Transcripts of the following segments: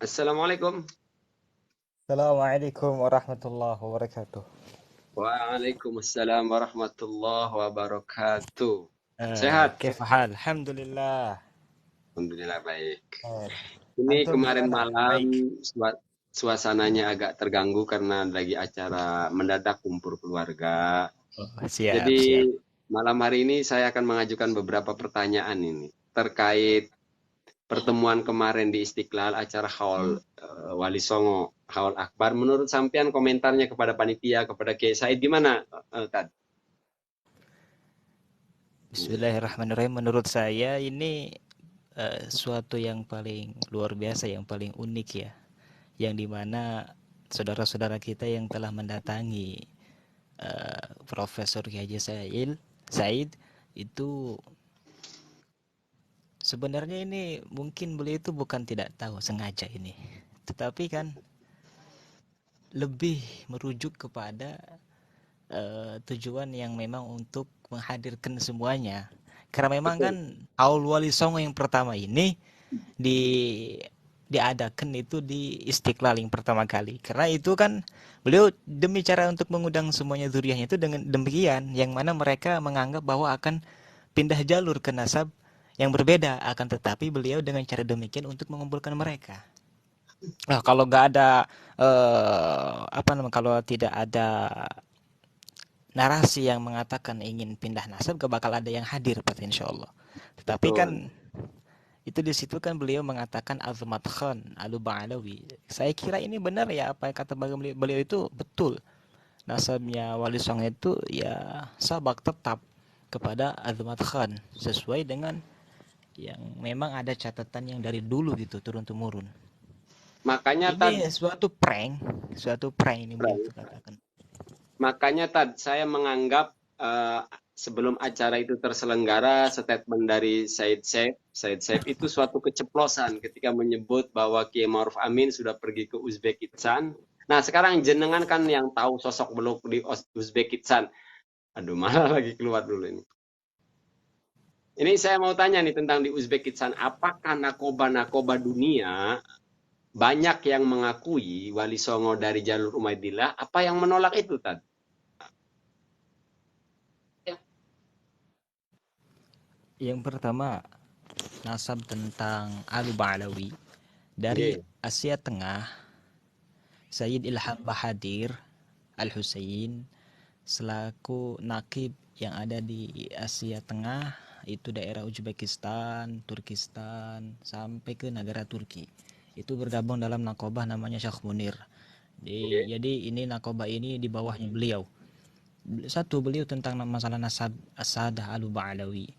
Assalamualaikum. Assalamualaikum warahmatullahi wabarakatuh. Waalaikumsalam warahmatullahi wabarakatuh. Sehat? Kaifa hal? Alhamdulillah. Alhamdulillah baik. Eh, Ini Antum kemarin gimana? malam Baik. suasananya agak terganggu karena lagi acara mendadak kumpul keluarga. Oh, siap, Jadi siap. malam hari ini saya akan mengajukan beberapa pertanyaan ini terkait pertemuan kemarin di Istiqlal acara Haul Wali Songo Haul Akbar. Menurut sampean komentarnya kepada panitia kepada Kiai Said gimana, Tad? Bismillahirrahmanirrahim. Menurut saya ini suatu yang paling luar biasa, yang paling unik ya. Yang dimana saudara-saudara kita yang telah mendatangi Profesor Kiai Haji Said itu sebenarnya ini mungkin beliau itu bukan tidak tahu sengaja ini. Tetapi kan lebih merujuk kepada tujuan yang memang untuk menghadirkan semuanya. Karena memang kan Betul. Aul Wali Songo yang pertama ini di diadakan itu di Istiqlal yang pertama kali. Karena itu kan beliau demi cara untuk mengundang semuanya zuriyahnya itu dengan demikian yang mana mereka menganggap bahwa akan pindah jalur ke nasab yang berbeda, akan tetapi beliau dengan cara demikian untuk mengumpulkan mereka. Nah, kalau nggak ada apa namanya, kalau tidak ada narasi yang mengatakan ingin pindah nasab, gak bakal ada yang hadir pada insya Allah. Tetapi kan Betul. itu di situ kan beliau mengatakan Azmat Khan Al-Ba'alawi. Saya kira ini benar ya, apa yang kata beliau, beliau itu betul. Nasabnya Wali Songo itu ya sabak tetap kepada Azmat Khan sesuai dengan yang memang ada catatan yang dari dulu gitu turun temurun. Makanya Tad, Ini suatu prank ini beliau itu katakan. makanya Tad, saya menganggap sebelum acara itu terselenggara, statement dari Said Said itu suatu keceplosan ketika menyebut bahwa Kiai Ma'ruf Amin sudah pergi ke Uzbekistan. Nah, sekarang jenengan kan yang tahu sosok beliau di Uzbekistan. Aduh, malah lagi keluar dulu ini. Ini saya mau tanya nih tentang di Uzbekistan, apakah nakoba-nakoba dunia banyak yang mengakui Wali Songo dari jalur Umayyadillah, apa yang menolak itu, Tad? Yang pertama, nasab tentang Al-Ba'alawi dari Nggih, Asia Tengah, Sayyid Ilham Bahadir Al-Husain selaku nakib yang ada di Asia Tengah, itu daerah Uzbekistan, Turkistan sampai ke negara Turki. Itu bergabung dalam nakobah namanya Syekh Munir. nggih, Jadi ini nakobah ini di bawahnya beliau. Satu, beliau tentang masalah nasab As-Sadah Al-Ba'alawi.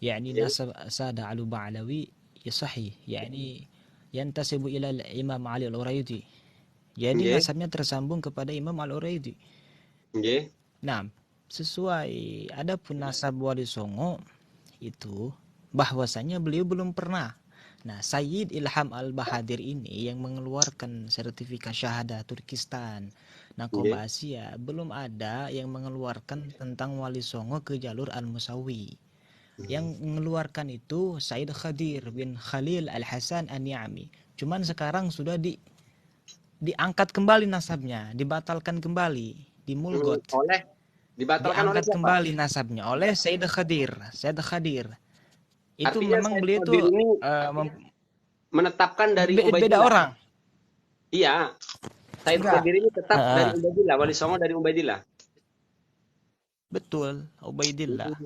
Yani nggih, nasab As-Sadah Al-Ba'alawi ya sahih, yani yantasibu ila Imam Ali Al-Uraidi. Jadi nggih, nasabnya tersambung kepada Imam Al-Uraidi. nggih, Nah, sesuai adapun nasab Wali Songo itu bahwasanya beliau belum pernah. Nah, Sayyid Ilham Al-Bahadir ini yang mengeluarkan sertifikat syahadah Turkistan, nggih. Nakoba Asia, belum ada yang mengeluarkan tentang Wali Songo ke jalur Al-Musawi. Yang mengeluarkan itu Said Khadir bin Khalil Al-Hasan An-Ni'ami. Cuman sekarang sudah diangkat kembali nasabnya, dibatalkan kembali, dimulgot. Oleh dibatalkan oleh Diangkat siapa? kembali nasabnya oleh Said Khadir. Said Khadir. Itu Artinya memang Said beliau Qadir tuh ini menetapkan dari beda Ubaidillah. orang. Iya, Said Enggak. Qadir ini tetap dari Heeh. Ubaidillah, Wali Songo dari Ubaidillah. Betul, Ubaidillah.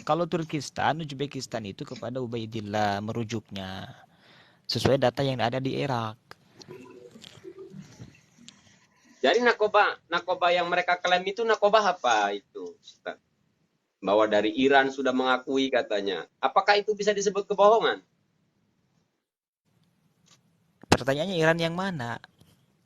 Kalau Turkistan, Uzbekistan itu kepada Ubaidillah merujuknya. Sesuai data yang ada di Irak. Jadi nakoba nakoba yang mereka klaim itu nakoba apa itu, Ustaz? Bahwa dari Iran sudah mengakui katanya. Apakah itu bisa disebut kebohongan? Pertanyaannya Iran yang mana?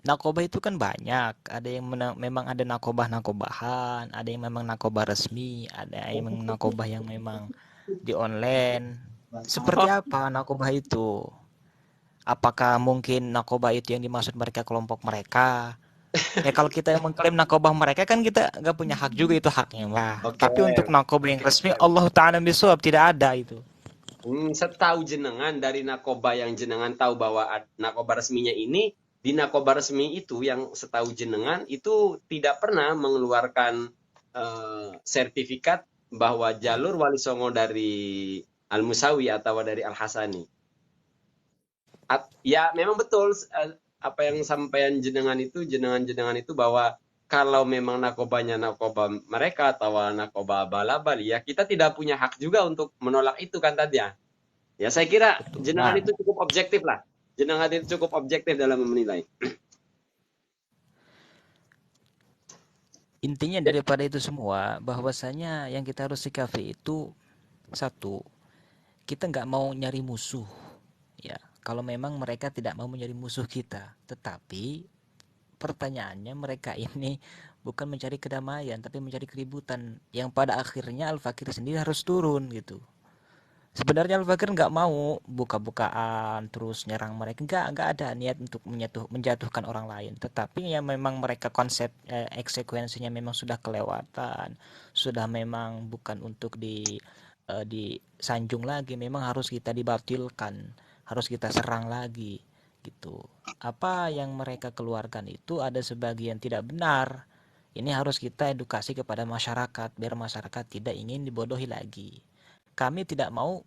Nakobah itu kan banyak. Ada yang memang ada nakobah-nakobahan, ada yang memang nakobah resmi, ada yang memang nakobah yang memang di online. Seperti Oh, apa nakobah itu? Apakah mungkin nakobah itu yang dimaksud mereka kelompok mereka? Ya kalau kita yang mengklaim nakobah mereka kan kita nggak punya hak juga, itu haknya lah. oke. Tapi untuk nakobah yang resmi Allah Ta'ala bisawab tidak ada itu. Setahu jenengan dari nakoba yang jenengan tahu bahwa nakoba resminya ini, di nakoba resmi itu yang setahu jenengan itu tidak pernah mengeluarkan sertifikat bahwa jalur Wali Songo dari Al Musawi atau dari Al Hasani. Ya memang betul, apa yang sampaian jenengan itu bahwa kalau memang nakobanya nakoba mereka atau nakoba abal-abal, ya kita tidak punya hak juga untuk menolak itu kan tadi ya. Ya saya kira Betul. jenengan Nah, itu cukup objektif lah. Jenengan itu cukup objektif dalam menilai. intinya daripada itu semua, bahwasanya yang kita harus sikapi itu satu, kita nggak mau nyari musuh. Ya, kalau memang mereka tidak mau mencari musuh kita, tetapi pertanyaannya mereka ini bukan mencari kedamaian, tapi mencari keributan yang pada akhirnya Al-Fakir sendiri harus turun gitu. Sebenarnya Al-Fakir nggak mau buka-bukaan terus nyerang mereka, nggak ada niat untuk menjatuhkan orang lain. Tetapi ya memang mereka konsep eksekuensinya memang sudah kelewatan, sudah memang bukan untuk disanjung lagi, memang harus kita dibatilkan, harus kita serang lagi gitu. Apa yang mereka keluarkan itu ada sebagian tidak benar. Ini harus kita edukasi kepada masyarakat biar masyarakat tidak ingin dibodohi lagi. Kami tidak mau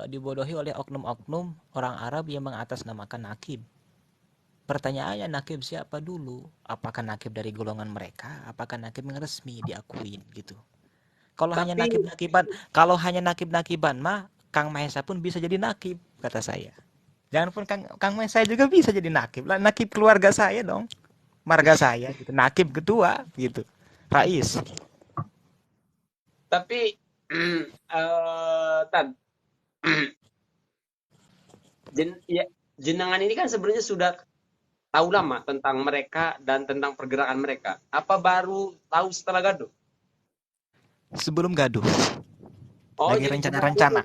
dibodohi oleh oknum-oknum orang Arab yang mengatasnamakan nakib. Pertanyaannya, nakib siapa dulu? Apakah nakib dari golongan mereka? Apakah nakib yang resmi diakuin gitu? Kalau hanya Tapi nakib-nakiban, kalau hanya nakib-nakiban mah Kang Mahesa pun bisa jadi nakib kata saya. Jangan pun Kang Mahesa juga bisa jadi nakib lah, nakib keluarga saya dong, marga saya gitu, nakib ketua gitu, Rais. tapi Tan, ya, jenengan ini kan sebenarnya sudah tahu lama tentang mereka dan tentang pergerakan mereka. Apa baru tahu setelah gaduh? Sebelum gaduh, Oh, lagi jadi jenengan itu rencana-rencana,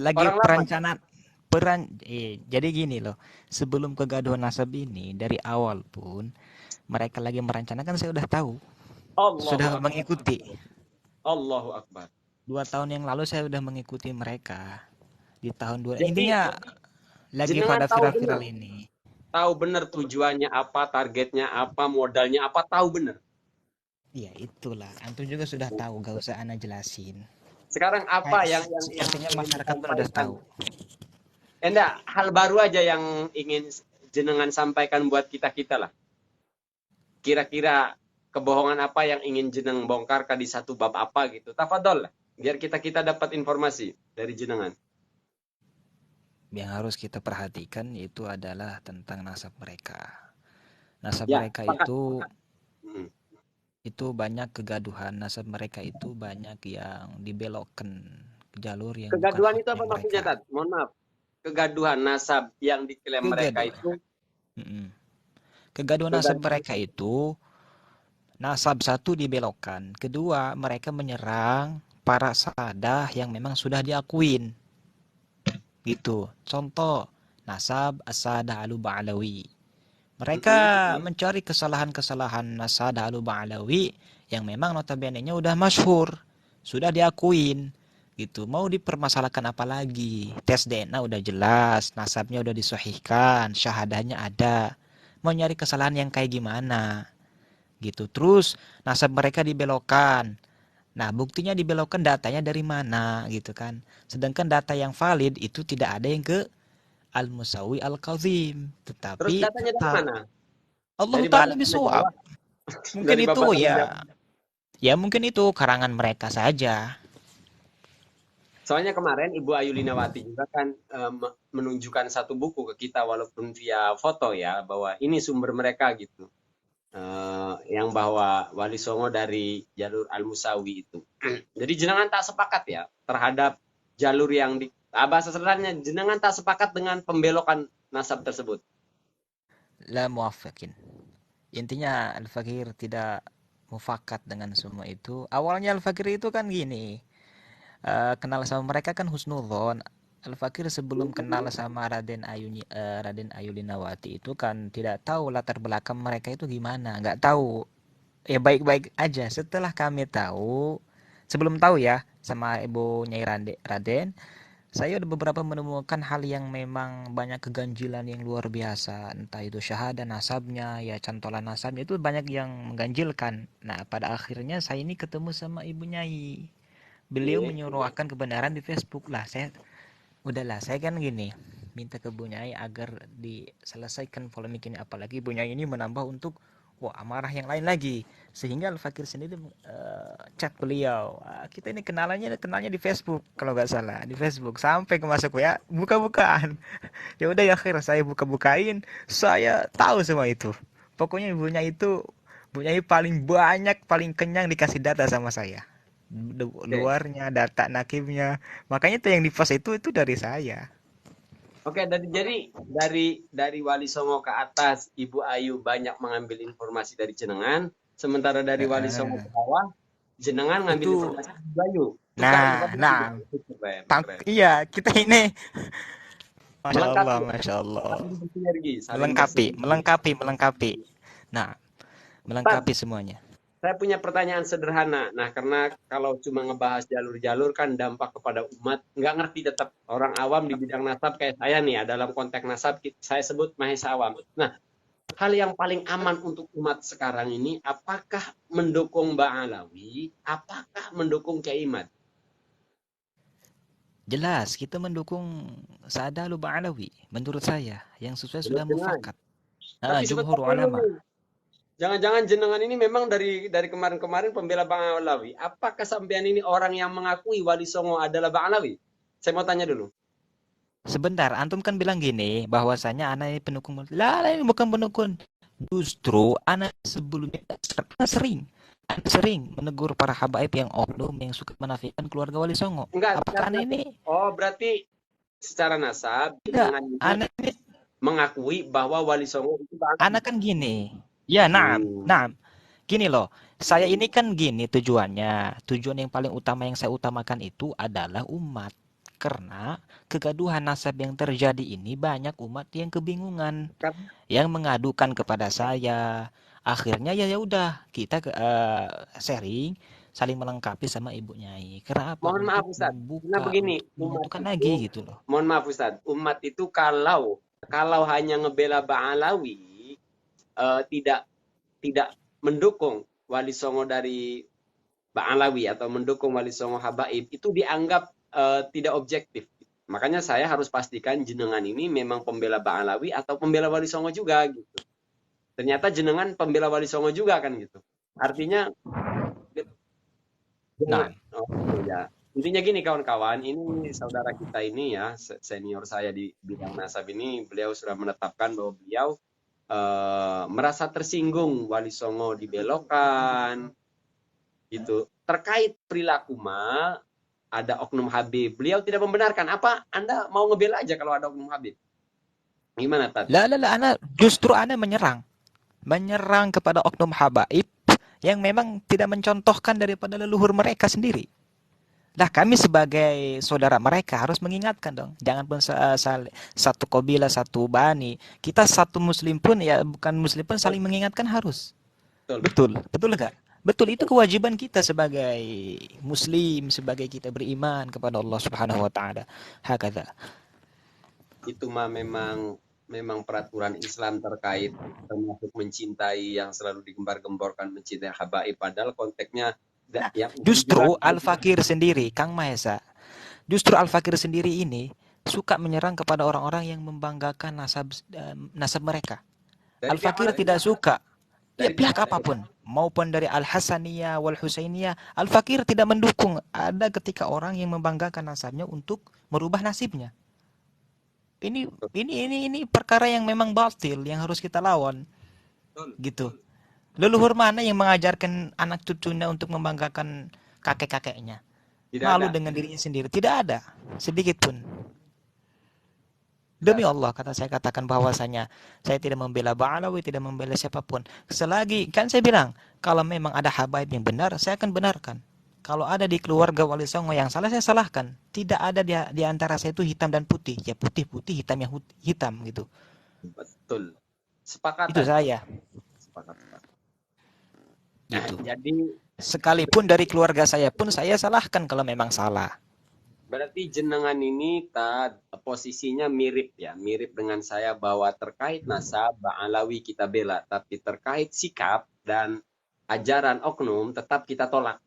lagi orang lama. perencanaan jadi gini loh, sebelum kegaduhan nasab ini dari awal pun mereka lagi merencanakan, saya udah tahu, Allahu sudah Akbar. mengikuti. Allahu Akbar. 2 tahun yang lalu saya udah mengikuti mereka di tahun dua, Jadi intinya lagi jenengan pada tahu benar. viral-viral ini. Tahu benar tujuannya apa, targetnya apa, modalnya apa, tahu benar. Ya itulah, antum juga sudah tahu, gak usah ana jelasin. Sekarang apa Kayak yang sepertinya ingin masyarakat pun udah disampaikan? tahu. Enggak, hal baru aja yang ingin jenengan sampaikan buat kita-kita lah. Kira-kira kebohongan apa yang ingin jeneng bongkarkan di satu bab apa gitu. Tafadol lah. Biar kita-kita dapat informasi dari jenengan. Yang harus kita perhatikan itu adalah tentang nasab mereka. Nasab Ya, mereka sepakat. Hmm. itu banyak kegaduhan, nasab mereka itu banyak yang dibelokkan ke jalur yang bukan Kegaduhan itu haknya apa maksudnya, mereka. Tat? Mohon maaf. Kegaduhan nasab yang diklaim mereka Kegaduhan. itu Mm-mm. Kegaduhan nasab kegaduhan. mereka itu, nasab satu dibelokkan, kedua mereka menyerang para sadah yang memang sudah diakuin gitu. Contoh, nasab as-sadah al-Ba'alawi. Mereka mencari kesalahan-kesalahan nasab al-Ba'alawi yang memang notabene-nya udah masyhur, sudah diakuin gitu. Mau dipermasalahkan apa lagi? Tes DNA udah jelas, nasabnya udah disahihkan, syahadahnya ada. Mau nyari kesalahan yang kayak gimana? Gitu. Terus nasab mereka dibelokkan. Nah, buktinya dibelokkan, datanya dari mana gitu kan. Sedangkan data yang valid itu tidak ada yang ke Al-Musawi Al-Kazim, Terus tetapi datanya dari tetap mana? Allah Dari Ta'ala Bapak bisawab. Jawa, Mungkin dari itu Bapak Jawa. ya mungkin itu karangan mereka saja. Soalnya kemarin Ibu Ayu Linawati juga kan menunjukkan satu buku ke kita walaupun via foto ya bahwa ini sumber mereka gitu. Yang bahwa Wali Songo dari jalur Al Musawi itu. Jadi jenengan tak sepakat ya terhadap jalur yang di bahasa sederhananya jenengan tak sepakat dengan pembelokan nasab tersebut. La muwafiqin. Intinya Al-Fakir tidak mufakat dengan semua itu. Awalnya Al-Fakir itu kan gini, kenal sama mereka kan husnudzon. Al-Fakir sebelum kenal sama Raden Ayu Linawati itu kan tidak tahu latar belakang mereka itu gimana, nggak tahu. Ya baik-baik aja. Setelah kami tahu, sebelum tahu ya sama Ibu Nyai Raden, Saya udah beberapa menemukan hal yang memang banyak keganjilan yang luar biasa. Entah itu syahadah nasabnya, ya cantolan nasabnya itu banyak yang mengganjilkan. Nah, pada akhirnya saya ini ketemu sama Ibu Nyai. Beliau Oke. menyuarakan kebenaran di Facebook lah. Udahlah, saya kan gini, minta ke Bu Nyai agar diselesaikan polemik ini. Apalagi Bu Nyai ini menambah untuk wah amarah yang lain lagi. Sehingga Al-Fakir sendiri chat beliau. Kita ini kenalnya di Facebook kalau nggak salah, di Facebook sampai ke masuk ya buka-bukaan. Ya udah ya akhirnya saya buka-bukain, saya tahu semua itu. Pokoknya ibunya itu Bu Nyai paling banyak, paling kenyang dikasih data sama saya. Oke. Luarnya, data nakibnya. Makanya itu yang di post itu dari saya. Oke, dari Wali Songo ke atas, Ibu Ayu banyak mengambil informasi dari jenengan, sementara dari Wali Songo ke Heeh. bawah, jenengan ngambil Itu informasi dari Ibu Ayu. Tukar nah, informasi. nah, Keren, keren. iya kita ini Masya Allah, Melengkapi, Masya Allah. saling bersinergi, saling Melengkapi, bersinergi. melengkapi, melengkapi. Nah, Tad, melengkapi semuanya. saya punya pertanyaan sederhana. Nah, karena kalau cuma ngebahas jalur-jalur kan dampak kepada umat, nggak ngerti tetap orang awam di bidang nasab kayak saya nih, ya, dalam konteks nasab saya sebut mahesa awam. Nah, hal yang paling aman untuk umat sekarang ini, apakah mendukung Mbak Alawi, apakah mendukung Kiai Imad? Jelas, kita mendukung Sa'ada Luba'alawi. Menurut saya, yang sesuai sudah Menurut jenengan. mufakat. Tapi sebentar Jumhur dulu ulama. nih. Jangan-jangan jenengan ini memang dari kemarin-kemarin pembela Bang Alawi. Apakah sampean ini orang yang mengakui Wali Songo adalah Bang Alawi? Saya mau tanya dulu. Sebentar, antum kan bilang gini, bahwasanya anak ini pendukung. Lah, ini bukan pendukung. Justru anak sebelumnya anak sering menegur para habaib yang oknum yang suka menafikan keluarga Wali Songo. Enggak, Apakah anak ini oh berarti secara nasab tidak? jenengan ini Anak ini mengakui bahwa Wali Songo itu Bang Alawi. anak kan gini. Ya, naam, Hmm. naam. Gini loh, saya ini kan gini tujuannya. Tujuan yang paling utama yang saya utamakan itu adalah umat. Karena kegaduhan nasab yang terjadi ini banyak umat yang kebingungan, Karena, yang mengadukan kepada saya. Akhirnya ya ya udah kita sharing, saling melengkapi sama Ibu Nyai. Karena apa? mohon maaf Untuk Ustaz. Karena membuka, begini, untuk umat menyatukan itu, lagi gitu loh. mohon maaf Ustaz, umat itu kalau hanya ngebela Bang Alawi, tidak tidak mendukung Wali Songo dari Bang Alawi atau mendukung Wali Songo Habaib itu dianggap tidak objektif. Makanya saya harus pastikan jenengan ini memang pembela Bang Alawi atau pembela Wali Songo juga gitu. Ternyata jenengan pembela Wali Songo juga kan gitu. Artinya Nah, oh ya. Intinya gini kawan-kawan, ini saudara kita ini ya, senior saya di bidang nasab ini, beliau sudah menetapkan bahwa beliau merasa tersinggung Wali Songo dibelokkan, gitu. Terkait perilaku ada oknum Habib, beliau tidak membenarkan. Apa Anda mau ngebela aja kalau ada oknum Habib? Gimana Tad? lah, Anda menyerang kepada oknum habaib yang memang tidak mencontohkan daripada leluhur mereka sendiri. Lah kami sebagai saudara mereka harus mengingatkan dong. Jangan pun satu kabilah, satu bani. Kita satu muslim pun ya bukan muslim pun saling mengingatkan harus. Betul, Betul. Betul enggak? Betul itu kewajiban kita sebagai muslim, sebagai kita beriman kepada Allah Subhanahu wa taala. Hakadha. itu mah memang peraturan Islam terkait termasuk mencintai yang selalu digembar-gemborkan mencintai habaib, padahal konteksnya Nah, yang justru hijrah. Al-Fakir sendiri, Kang Mahesa, justru Al-Fakir sendiri ini suka menyerang kepada orang-orang yang membanggakan nasab mereka. Dari pihak Al-Fakir mana? tidak suka. Ya Dari pihak pihak mana? apapun, maupun dari Al-Hasaniyah wal Husainiyah, Al-Fakir tidak mendukung ada ketika orang yang membanggakan nasabnya untuk merubah nasibnya. Ini ini perkara yang memang batil yang harus kita lawan, Betul. gitu. Leluhur mana yang mengajarkan anak cucunya untuk membanggakan kakek-kakeknya? Tidak Malu ada. dengan dirinya sendiri. Tidak ada sedikit pun. Tidak Demi ada. Allah kata saya katakan bahwasanya saya tidak membela Ba'alawi, tidak membela siapapun. Selagi kan saya bilang kalau memang ada habaib yang benar, saya akan benarkan. Kalau ada di keluarga Wali Songo yang salah, saya salahkan. Tidak ada di antara saya itu hitam dan putih. Ya putih-putih, hitam yang hitam gitu. Betul. Itu Sepakatan. saya. Sepakat. Nah, Gitu. jadi Sekalipun dari keluarga saya pun saya salahkan kalau memang salah. Berarti jenengan ini posisinya mirip ya, mirip dengan saya bahwa terkait nasab Ba'alawi kita bela, tapi terkait sikap dan ajaran oknum tetap kita tolak.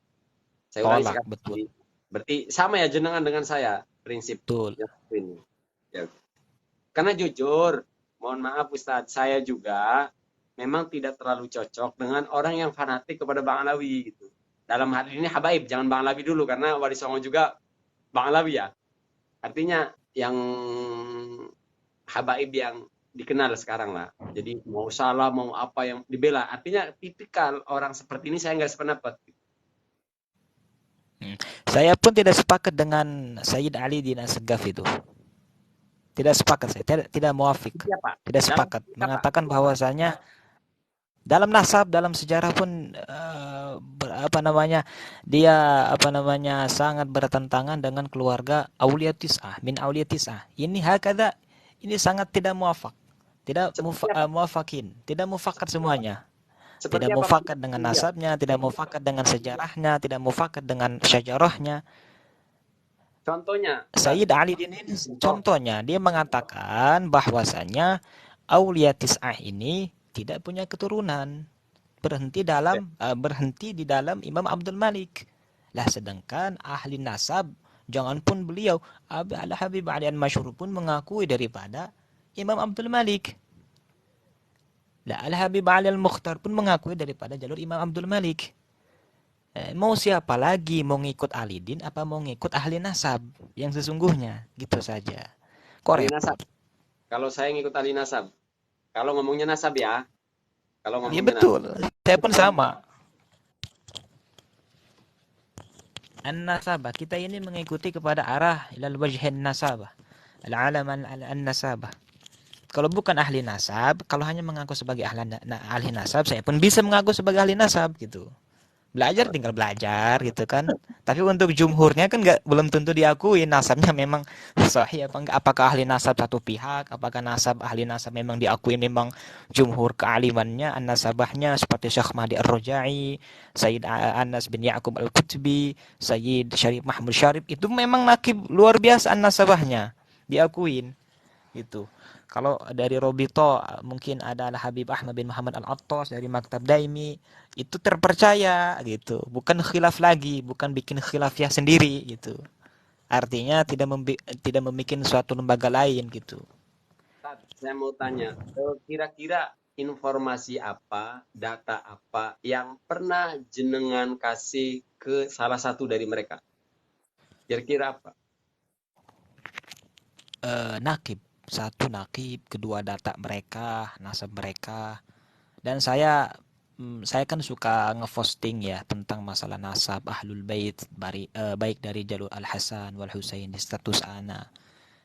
Saya ulangi Tolak, betul. sekali. Berarti sama ya jenengan dengan saya prinsip Betul. ini. Ya. Karena jujur, mohon maaf Ustadz, saya juga memang tidak terlalu cocok dengan orang yang fanatik kepada Bang Alawi gitu. Dalam hal ini Habaib, jangan Bang Alawi dulu karena Wali Songo juga Bang Alawi ya. Artinya yang Habaib yang dikenal sekarang lah. Jadi mau salah, mau apa yang dibela. Artinya tipikal orang seperti ini saya nggak sependapat. Saya pun tidak sepakat dengan Sayyid Ali Dina Segaf itu. Tidak sepakat saya, tidak muafik. Siapa? Tidak Dalam sepakat. siapa? Mengatakan bahwasanya dalam nasab, dalam sejarah pun dia sangat bertentangan dengan keluarga Aulia Tis'ah, min Aulia Tis'ah. Ini hakada, ini sangat tidak muafak. Tidak Seperti apa? muafakin, tidak mufakat semuanya. Seperti Tidak apa? mufakat dengan Iya. nasabnya, tidak mufakat dengan sejarahnya, tidak mufakat dengan syajarahnya. Contohnya, Ustaz. Sayyid Ali ini Oh, contohnya dia mengatakan bahwasanya Aulia Tis'ah ini tidak punya keturunan, berhenti di dalam Imam Abdul Malik. Lah sedangkan ahli nasab, jangan pun beliau Al Habib Ali An-Masyhur pun mengakui daripada Imam Abdul Malik. Lah Al Habib Ali Al-Mukhtar pun mengakui daripada jalur Imam Abdul Malik. Mau siapa lagi, mau ngikut Alidin apa mau ngikut ahli nasab yang sesungguhnya, gitu saja. Kok ahli nasab. repot? Kalau saya ngikut ahli nasab. Kalau ngomongnya nasab ya. Kalau Ya ngomongnya nasab. betul, saya pun sama. An-nasabah, kita ini mengikuti kepada arah ilal wajhin nasabah. Al-alam an-nasabah. Kalau bukan ahli nasab, kalau hanya mengaku sebagai ahli nasab, saya pun bisa mengaku sebagai ahli nasab gitu. Belajar Kalau tinggal belajar gitu kan. Tapi untuk jumhurnya kan belum tentu diakui nasabnya memang sahih apa enggak. Apakah ahli nasab satu pihak, apakah ahli nasab memang diakui memang jumhur kealimannya, an-nasabahnya seperti Syekh Mahdi Ar-Rajai, Sayyid Anas bin Ya'qub Al-Qutbi, Sayyid Syarif Mahmud Syarif, itu memang nakib luar biasa an-nasabahnya, diakuin gitu. Kalau dari Robito mungkin ada Habib Ahmad bin Muhammad Al-Attas dari Maktab Daimi, itu terpercaya gitu. Bukan khilaf lagi, bukan bikin khilafiyah sendiri gitu. Artinya tidak membuat suatu lembaga lain gitu. Ustaz, saya mau tanya, kira-kira informasi apa, data apa yang pernah jenengan kasih ke salah satu dari mereka? Kira-kira apa? Nakib, satu nakib, kedua data mereka, nasab mereka. Dan saya kan suka ngeposting ya tentang masalah nasab Ahlul Bait baik dari jalur Al Hasan wal Husain di status ana.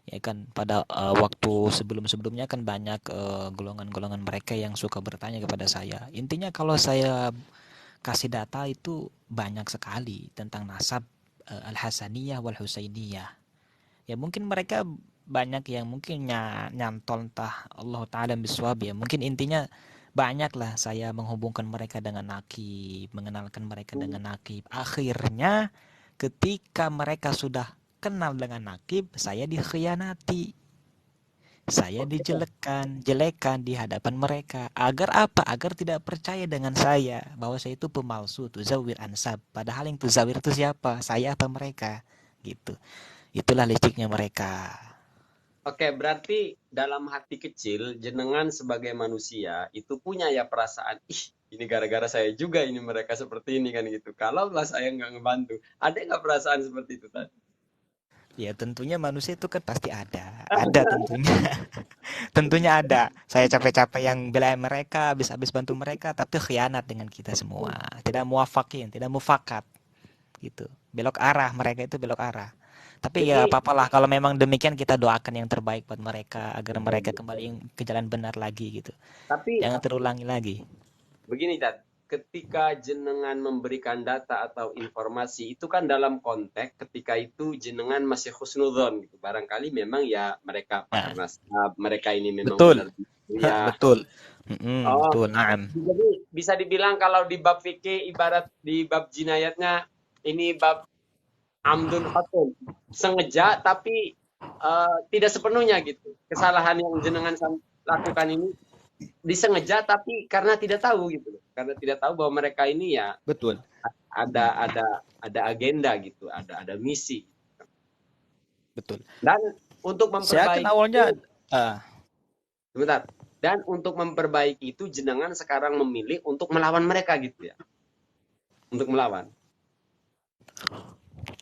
Ya kan pada waktu sebelum-sebelumnya kan banyak golongan-golongan mereka yang suka bertanya kepada saya. Intinya kalau saya kasih data itu banyak sekali tentang nasab Al Hasaniyah wal Husainiyah. Ya mungkin mereka banyak yang mungkin nyantol entah Allah Ta'ala biswab ya. Mungkin intinya banyaklah saya menghubungkan mereka dengan nakib, mengenalkan mereka dengan nakib. Akhirnya ketika mereka sudah kenal dengan nakib, saya dikhianati. Saya Oke, jelekan di hadapan mereka. Agar apa? Agar tidak percaya dengan saya bahwa saya itu pemalsu, tuzawir ansab. Padahal yang tuzawir itu siapa? Saya apa mereka? Gitu. Itulah liciknya mereka. oke, berarti dalam hati kecil, jenengan sebagai manusia itu punya ya perasaan, ih ini gara-gara saya juga ini mereka seperti ini kan gitu. Kalau lah saya nggak ngebantu, ada nggak perasaan seperti itu tadi? Ya tentunya manusia itu kan pasti ada. Ada tentunya. Tentunya ada. Saya capek-capek yang bela mereka, habis-habis bantu mereka, tapi khianat dengan kita semua. Tidak muafakin, tidak mufakat gitu. Belok arah, mereka itu belok arah. Tapi ya Ini apa-apalah kalau memang demikian kita doakan yang terbaik buat mereka agar mereka kembali ke jalan benar lagi gitu. tapi Jangan terulangi lagi. begini, Dad, ketika jenengan memberikan data atau informasi itu kan dalam konteks ketika itu jenengan masih husnuzon gitu. Barangkali memang ya mereka pakar Nah, nasab, mereka ini memang betul. benar ya. Betul. Oh, Betul, naam. jadi bisa dibilang kalau di bab fikih ibarat di bab jinayatnya ini bab Amdun Fatul. Sengaja tapi tidak sepenuhnya gitu. Kesalahan yang jenengan lakukan ini disengaja tapi karena tidak tahu gitu. Karena tidak tahu bahwa mereka ini ya Betul. ada agenda gitu, ada misi. Betul. Dan untuk Saya kan memperbaiki awalnya itu, eh, sebentar. Dan untuk memperbaiki itu jenengan sekarang memilih untuk melawan mereka gitu ya. Untuk melawan.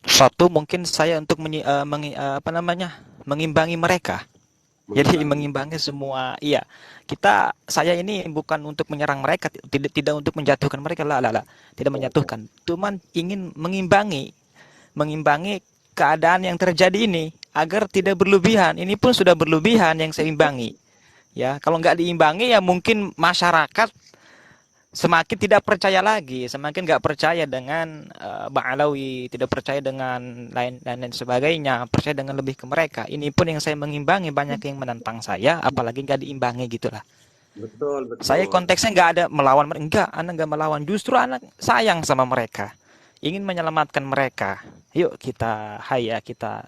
satu mungkin saya untuk apa namanya, mengimbangi mereka. Jadi Mengimbangi. mengimbangi semua. Iya, saya ini bukan untuk menyerang mereka, tidak tidak untuk menjatuhkan mereka, lah, lah, lah. Tidak Ya, ya. menjatuhkan, cuman ingin mengimbangi keadaan yang terjadi ini agar tidak berlebihan. Ini pun sudah berlebihan yang saya imbangi. Ya, kalau nggak diimbangi ya mungkin masyarakat semakin tidak percaya lagi, semakin nggak percaya dengan Ba'alawi, tidak percaya dengan lain sebagainya, percaya dengan lebih ke mereka. Ini pun yang saya mengimbangi, banyak yang menentang saya, apalagi nggak diimbangi gitulah. Betul, Saya betul. konteksnya nggak ada melawan mereka, enggak, anak nggak melawan, justru anak sayang sama mereka, ingin menyelamatkan mereka. Yuk kita, hayya kita